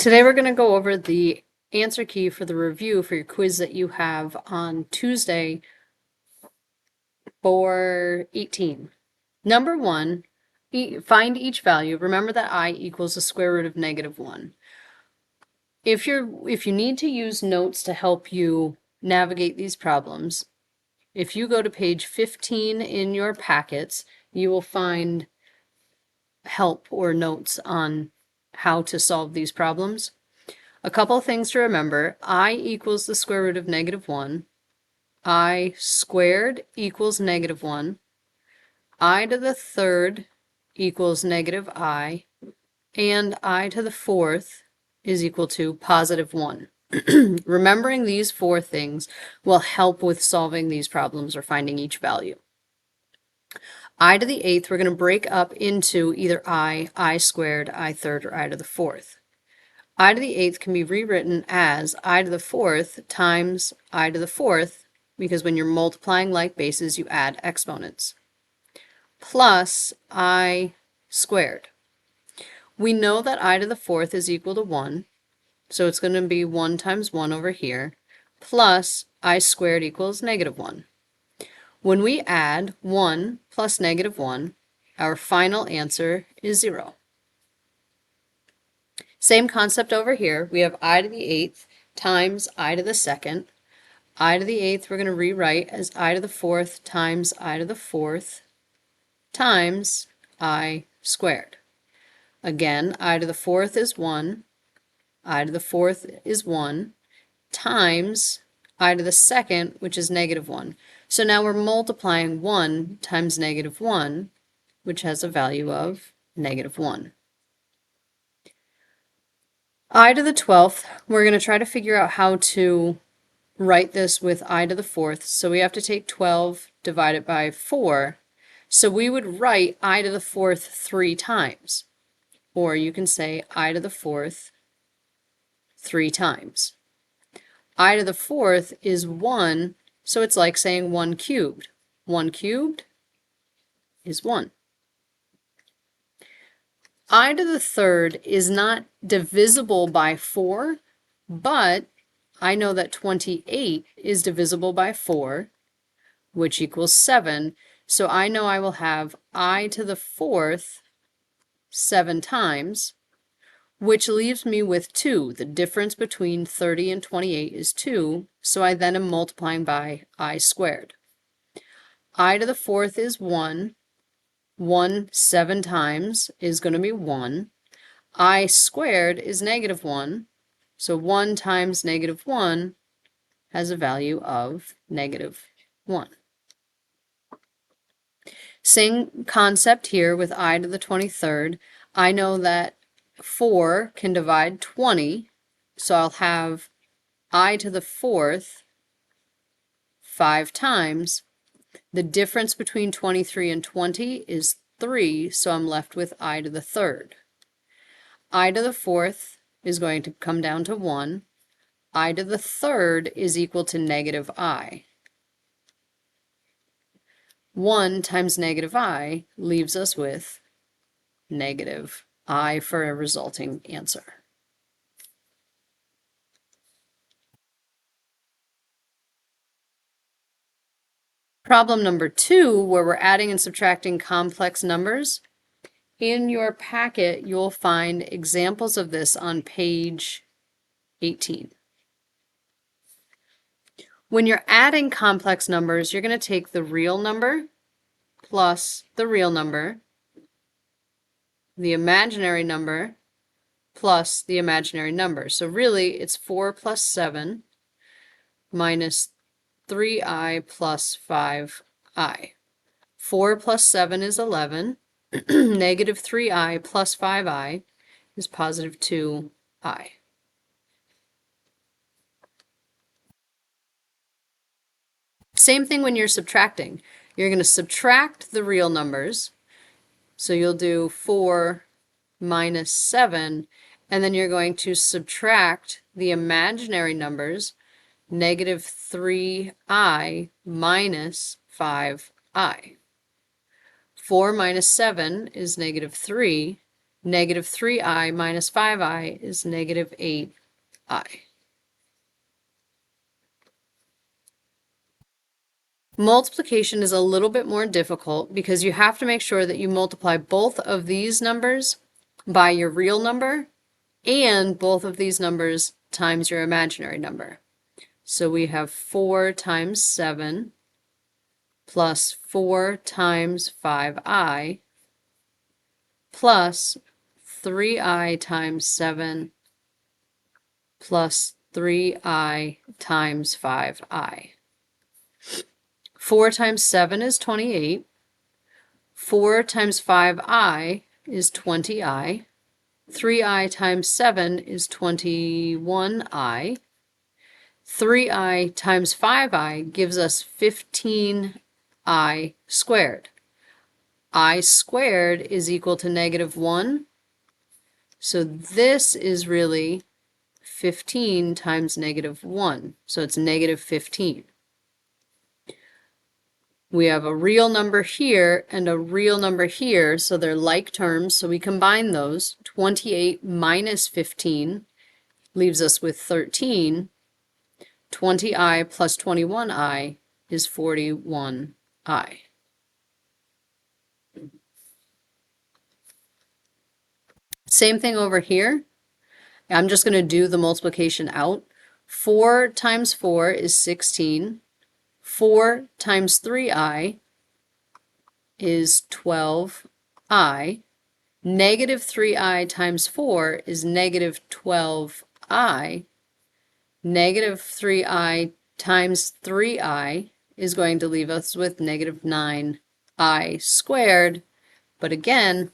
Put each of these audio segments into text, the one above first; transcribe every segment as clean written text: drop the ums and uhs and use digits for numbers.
Today we're going to go over the answer key for the review for your quiz that you have on Tuesday for 18. Number 1, find each value. Remember that I equals the square root of -1. If you need to use notes to help you navigate these problems, if you go to page 15 in your packets, you will find help or notes on how to solve these problems. A couple of things to remember. I equals the square root of -1. I squared equals -1. I to the third equals -I. And I to the fourth is equal to +1. Remembering these four things will help with solving these problems or finding each value. I to the eighth, we're going to break up into either I squared, I third, or I to the fourth. I to the eighth can be rewritten as I to the fourth times I to the fourth, because when you're multiplying like bases, you add exponents, plus I squared. We know that I to the fourth is equal to 1, so it's going to be 1 times 1 over here, plus I squared equals -1. When we add 1 plus -1, our final answer is 0. Same concept over here. We have I to the eighth times I to the second. I to the eighth we're going to rewrite as I to the fourth times I to the fourth times I squared. Again, I to the fourth is 1. I to the fourth is 1 times I to the second, which is -1. So now we're multiplying 1 times -1, which has a value of -1. I to the 12th, we're going to try to figure out how to write this with I to the fourth. So we have to take 12 divided by 4. So we would write I to the fourth 3 times. Or you can say I to the fourth 3 times. I to the fourth is 1, so it's like saying 1 cubed. 1 cubed is 1. I to the third is not divisible by 4, but I know that 28 is divisible by 4, which equals 7. So I know I will have I to the fourth 7 times, which leaves me with 2. The difference between 30 and 28 is 2, so I then am multiplying by I squared. I to the fourth is 1. 1 7 times is going to be 1. I squared is -1, so 1 times -1 has a value of -1. Same concept here with I to the 23rd. I know that 4 can divide 20, so I'll have I to the fourth 5 times. The difference between 23 and 20 is 3, so I'm left with I to the third. I to the fourth is going to come down to 1. I to the third is equal to -I. 1 times -I leaves us with -I for a resulting answer. Problem number 2, where we're adding and subtracting complex numbers. In your packet, you'll find examples of this on page 18. When you're adding complex numbers, you're going to take the real number plus the real number, the imaginary number plus the imaginary number. So really, it's 4 plus 7 minus 3i plus 5i. 4 plus 7 is 11. -3i plus 5i is +2i. Same thing when you're subtracting. You're going to subtract the real numbers. So you'll do 4 minus 7, and then you're going to subtract the imaginary numbers, -3i minus 5i. 4 minus 7 is -3. negative 3i minus 5i is negative 8i. Multiplication is a little bit more difficult because you have to make sure that you multiply both of these numbers by your real number and both of these numbers times your imaginary number. So we have 4 times 7 plus 4 times 5i plus 3i times 7 plus 3i times 5i. 4 times 7 is 28. 4 times 5i is 20i. 3i times 7 is 21i. 3i times 5i gives us 15i squared. I squared is equal to negative 1. So this is really 15 times negative 1. So it's negative 15. We have a real number here and a real number here, so they're like terms, so we combine those. 28 minus 15 leaves us with 13. 20i plus 21i is 41i. Same thing over here. I'm just going to do the multiplication out. 4 times 4 is 16. 4 times 3i is 12i. Negative 3i times 4 is negative 12i. Negative 3i times 3i is going to leave us with negative 9i squared. But again,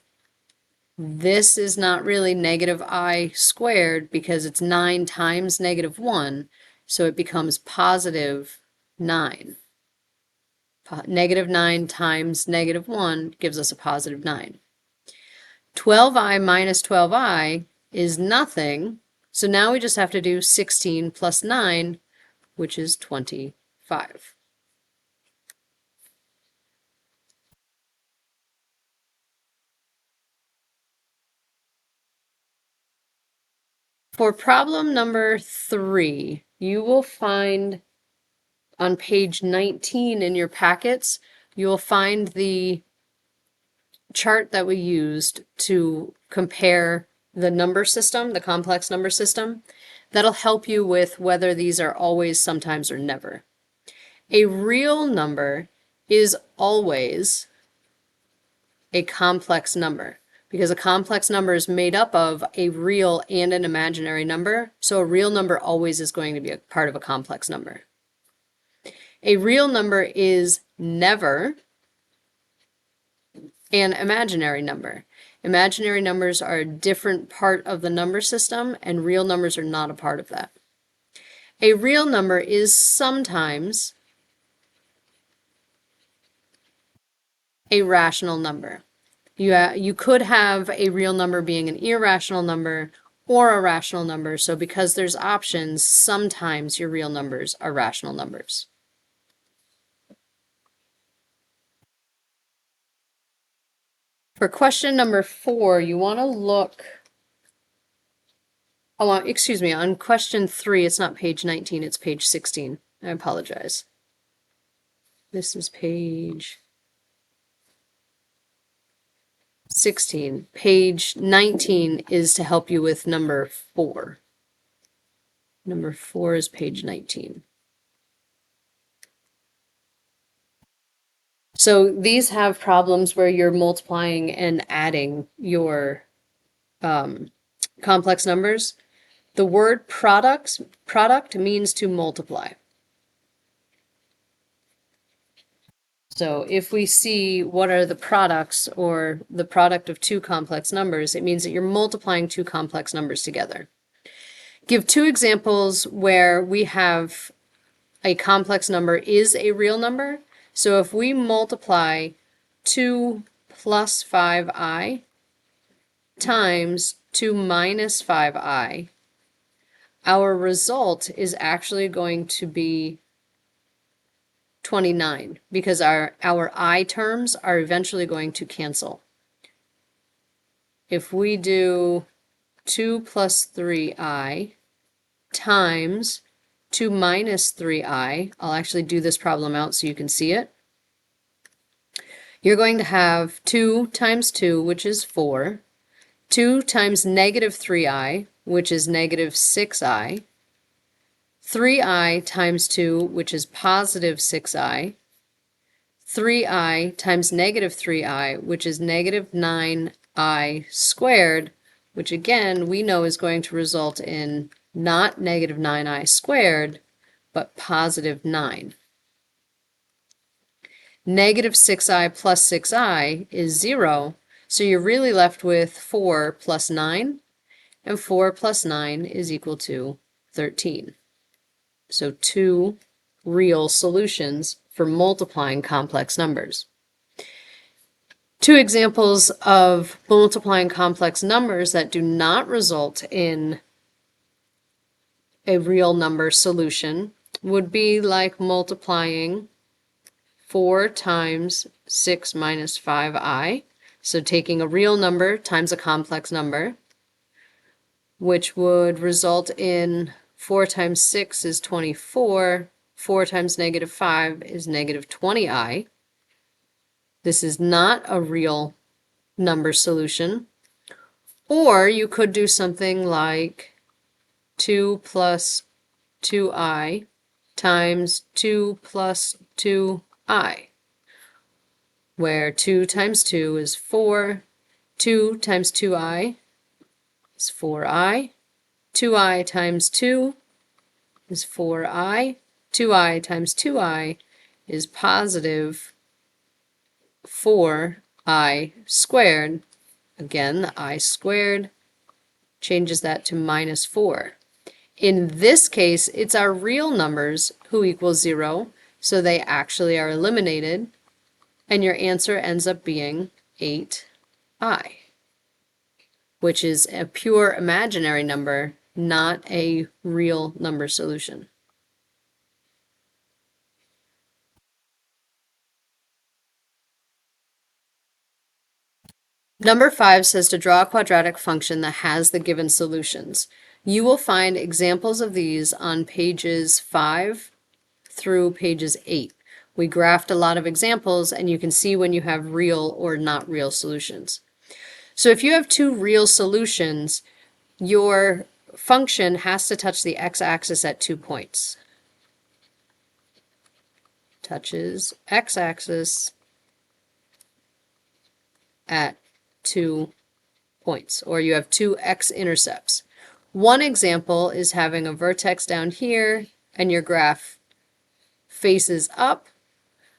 this is not really negative I squared because it's 9 times negative 1, so it becomes positive 9. Negative 9 times negative 1 gives us a positive 9. 12i minus 12i is nothing, so now we just have to do 16 plus 9, which is 25. For problem number 3, you will find on page 19 in your packets, you will find the chart that we used to compare the number system, the complex number system. That'll help you with whether these are always, sometimes, or never. A real number is always a complex number because a complex number is made up of a real and an imaginary number. So a real number always is going to be a part of a complex number. A real number is never an imaginary number. Imaginary numbers are a different part of the number system, and real numbers are not a part of that. A real number is sometimes a rational number. You could have a real number being an irrational number or a rational number. So because there's options, sometimes your real numbers are rational numbers. For question number 4, you want to look, excuse me, on question 3, it's not page 19, it's page 16. I apologize. This is page 16. Page 19 is to help you with number 4. Number 4 is page 19. So these have problems where you're multiplying and adding your complex numbers. The word product means to multiply. So if we see what are the products or the product of two complex numbers, it means that you're multiplying two complex numbers together. Give 2 examples where we have a complex number is a real number. So if we multiply 2 plus 5i times 2 minus 5i, our result is actually going to be 29 because our I terms are eventually going to cancel. if we do 2 plus 3i times 2 minus 3i, I'll actually do this problem out so you can see it. You're going to have 2 times 2, which is 4, 2 times negative 3i, which is negative 6i, 3i times 2, which is positive 6i, 3i times negative 3i, which is negative 9i squared, which again we know is going to result in not negative 9i squared, but positive 9. Negative 6i plus 6i is 0, so you're really left with 4 plus 9, and 4 plus 9 is equal to 13. So 2 real solutions for multiplying complex numbers. 2 examples of multiplying complex numbers that do not result in a real number solution would be like multiplying 4 times 6 minus 5i. So taking a real number times a complex number, which would result in 4 times 6 is 24. 4 times negative 5 is negative 20i. This is not a real number solution. Or you could do something like 2 plus 2i times 2 plus 2i, where 2 times 2 is 4, 2 times 2i is 4i, 2i times 2 is 4i, 2i times 2i is positive 4i squared. Again, the I squared changes that to minus 4. In this case, it's our real numbers who equal 0, so they actually are eliminated, and your answer ends up being 8i, which is a pure imaginary number, not a real number solution. Number 5 says to draw a quadratic function that has the given solutions. You will find examples of these on pages 5 through pages 8. We graphed a lot of examples, and you can see when you have real or not real solutions. So if you have 2 real solutions, your function has to touch the x-axis at 2 points. Touches x-axis at 2 points, or you have 2 x-intercepts. One example is having a vertex down here, and your graph faces up.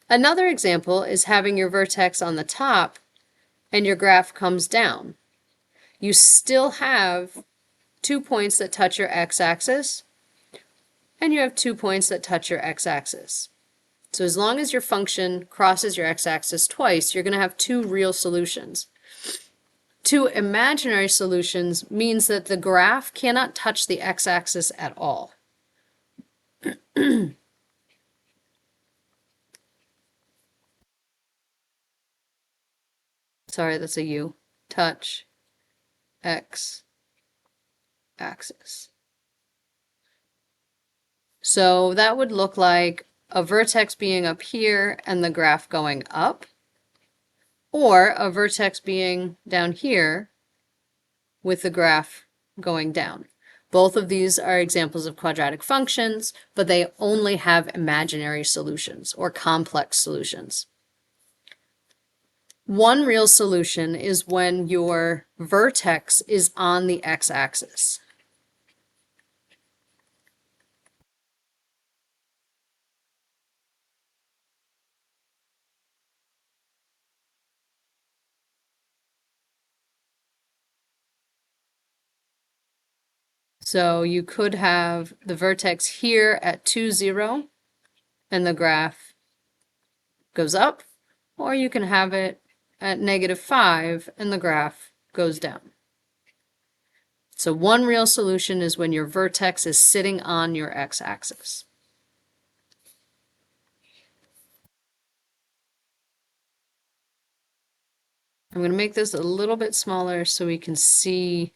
Another example is having your vertex on the top, and your graph comes down. You still have 2 points that touch your x-axis, and you have 2 points that touch your x-axis. So as long as your function crosses your x-axis twice, you're going to have 2 real solutions. 2 imaginary solutions means that the graph cannot touch the x-axis at all. Sorry, that's a U. Touch x-axis. So that would look like a vertex being up here and the graph going up, or a vertex being down here with the graph going down. Both of these are examples of quadratic functions, but they only have imaginary solutions or complex solutions. One real solution is when your vertex is on the x-axis. So you could have the vertex here at 2, 0, and the graph goes up, or you can have it at -5 and the graph goes down. So one real solution is when your vertex is sitting on your x-axis. I'm going to make this a little bit smaller so we can see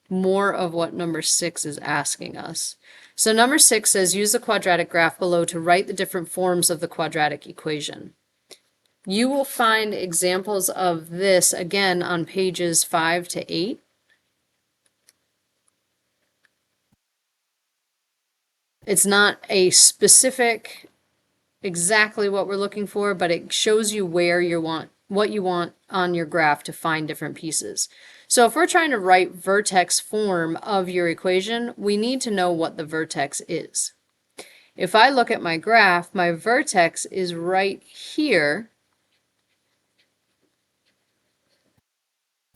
more of what number 6 is asking us. So number 6 says use the quadratic graph below to write the different forms of the quadratic equation. You will find examples of this again on pages 5 to 8. It's not a specific exactly what we're looking for, but it shows you where you want what you want on your graph to find different pieces. So if we're trying to write vertex form of your equation, we need to know what the vertex is. If I look at my graph, my vertex is right here,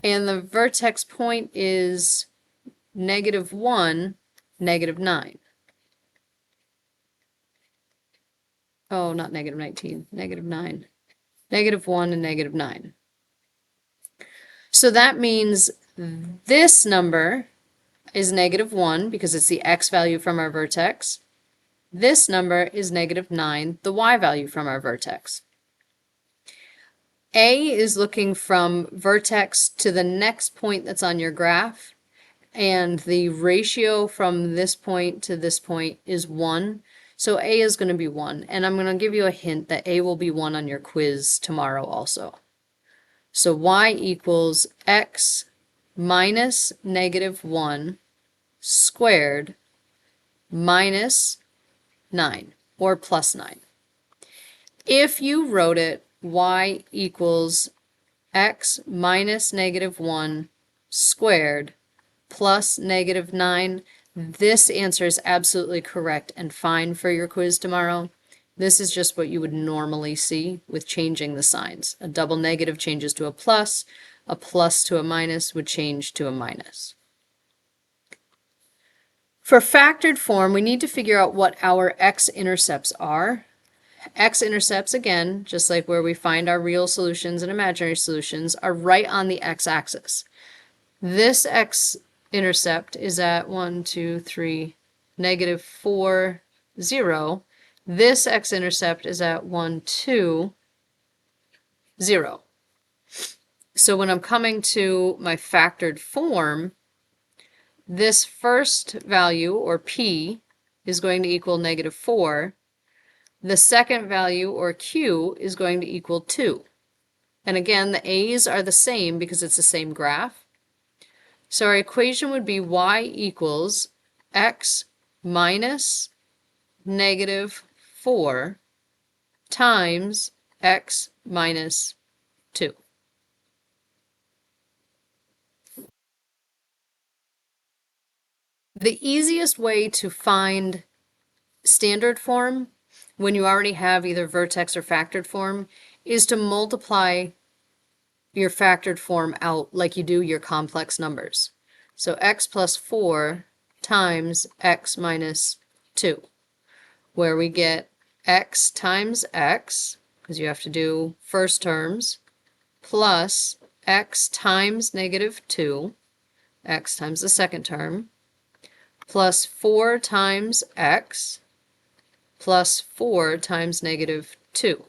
and the vertex point is -1, -9. Oh, not -19, -9. -1 and -9. So that means this number is -1 because it's the x value from our vertex. This number is -9, the y value from our vertex. A is looking from vertex to the next point that's on your graph, and the ratio from this point to this point is 1. So A is going to be 1, and I'm going to give you a hint that A will be 1 on your quiz tomorrow also. So y equals x minus -1 squared minus 9, or plus 9. If you wrote it y equals x minus -1 squared plus -9, this answer is absolutely correct and fine for your quiz tomorrow. This is just what you would normally see with changing the signs. A double negative changes to a plus to a minus would change to a minus. For factored form, we need to figure out what our x-intercepts are. X-intercepts, again, just like where we find our real solutions and imaginary solutions, are right on the x-axis. This x-intercept is at 1, 2, 3, -4, 0. This x-intercept is at 1, 2, 0. So when I'm coming to my factored form, this first value, or p, is going to equal -4. The second value, or q, is going to equal 2. And again, the a's are the same because it's the same graph. So our equation would be y equals x minus -4 times x minus 2. The easiest way to find standard form when you already have either vertex or factored form is to multiply your factored form out like you do your complex numbers. So x plus 4 times x minus 2, where we get x times x, because you have to do first terms, plus x times -2, x times the second term, plus 4 times x, plus 4 times -2.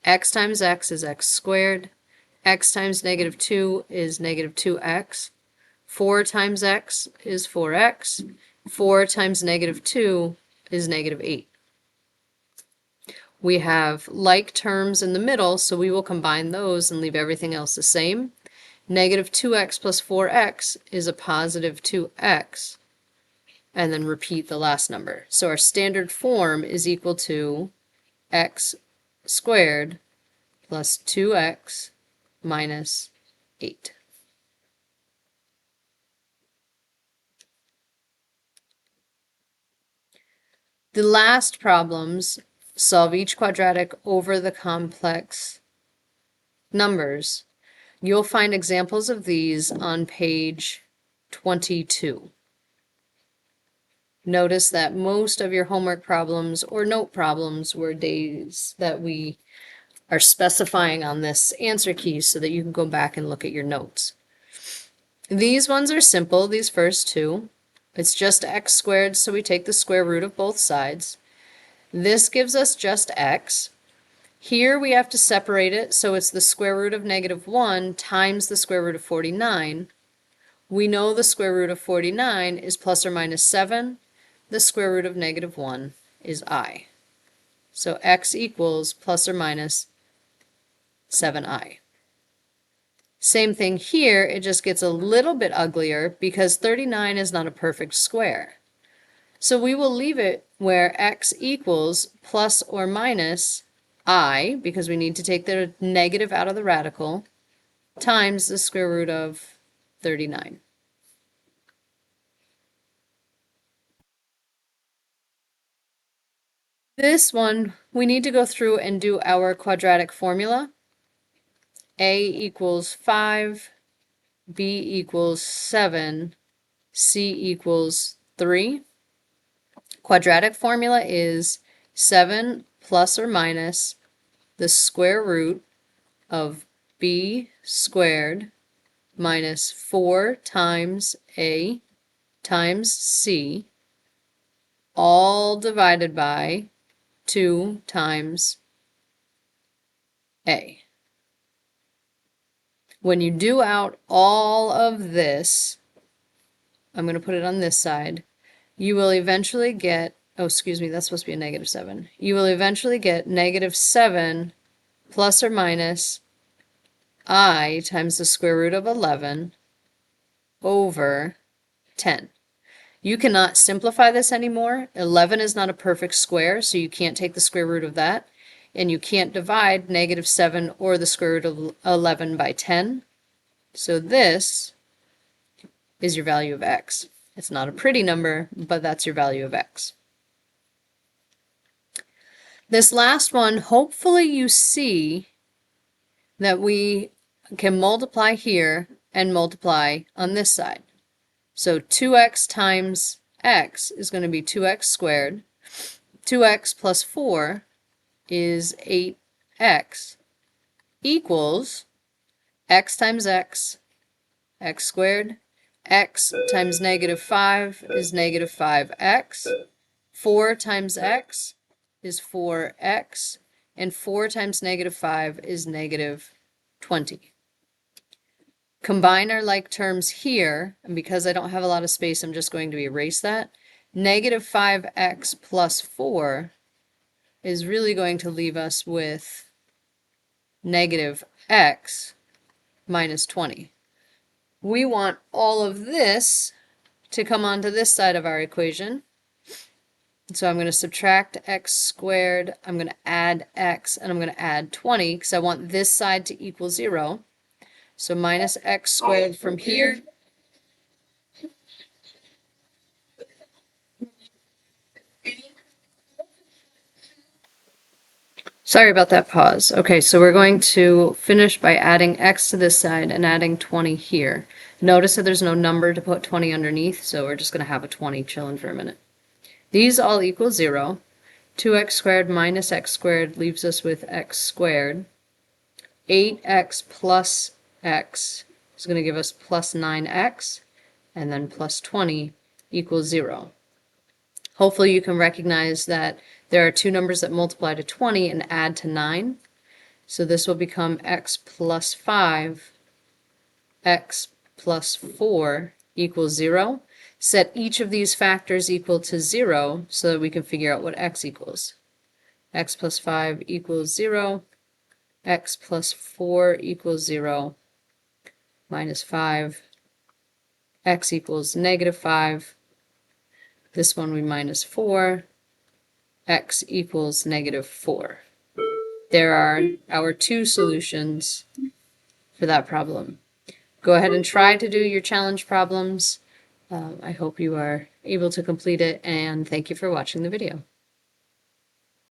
X times x is x squared. X times -2 is -2x. 4 times x is 4x. 4 times -2 is -8. We have like terms in the middle, so we will combine those and leave everything else the same. -2x plus 4x is a positive 2x, and then repeat the last number. So our standard form is equal to x squared plus 2x minus 8. The last problems solve each quadratic over the complex numbers. You'll find examples of these on page 22. Notice that most of your homework problems or note problems were days that we are specifying on this answer key so that you can go back and look at your notes. These ones are simple, these first two. It's just x squared, so we take the square root of both sides. This gives us just x. Here we have to separate it, so it's the square root of -1 times the square root of 49. We know the square root of 49 is plus or minus 7. The square root of -1 is I. So x equals plus or minus 7i. Same thing here, it just gets a little bit uglier because 39 is not a perfect square. So we will leave it where x equals plus or minus I, because we need to take the negative out of the radical, times the square root of 39. This one, we need to go through and do our quadratic formula. A equals 5, B equals 7, C equals 3. Quadratic formula is 7 plus or minus the square root of b squared minus 4 times a times c, all divided by 2 times a. When you do out all of this, I'm going to put it on this side, you will eventually get, oh, excuse me, that's supposed to be a -7. You will eventually get -7 plus or minus I times the square root of 11 over 10. You cannot simplify this anymore. 11 is not a perfect square, so you can't take the square root of that. And you can't divide -7 or the square root of 11 by 10. So this is your value of x. It's not a pretty number, but that's your value of x. This last one, hopefully you see that we can multiply here and multiply on this side. So 2x times x is going to be 2x squared. 2x plus 4 is 8x equals x times x, x squared. X times -5 is -5x. 4 times x is 4x. And 4 times -5 is -20. Combine our like terms here, and because I don't have a lot of space, I'm just going to erase that. -5x plus 4 is really going to leave us with -x minus 20. We want all of this to come onto this side of our equation. So I'm going to subtract x squared, I'm going to add x, and I'm going to add 20 because I want this side to equal 0. So minus x squared from here. Sorry about that pause. Okay, so we're going to finish by adding x to this side and adding 20 here. Notice that there's no number to put 20 underneath, so we're just going to have a 20 chilling for a minute. These all equal 0. 2x squared minus x squared leaves us with x squared. 8x plus x is going to give us plus 9x, and then plus 20 equals 0. Hopefully you can recognize that there are two numbers that multiply to 20 and add to 9. So this will become x plus 5, x plus 4 equals 0. Set each of these factors equal to 0 so that we can figure out what x equals. X plus 5 equals 0. X plus 4 equals 0. Minus 5. X equals -5. This one we minus 4. X equals -4. There are our two solutions for that problem. Go ahead and try to do your challenge problems. I hope you are able to complete it, and thank you for watching the video.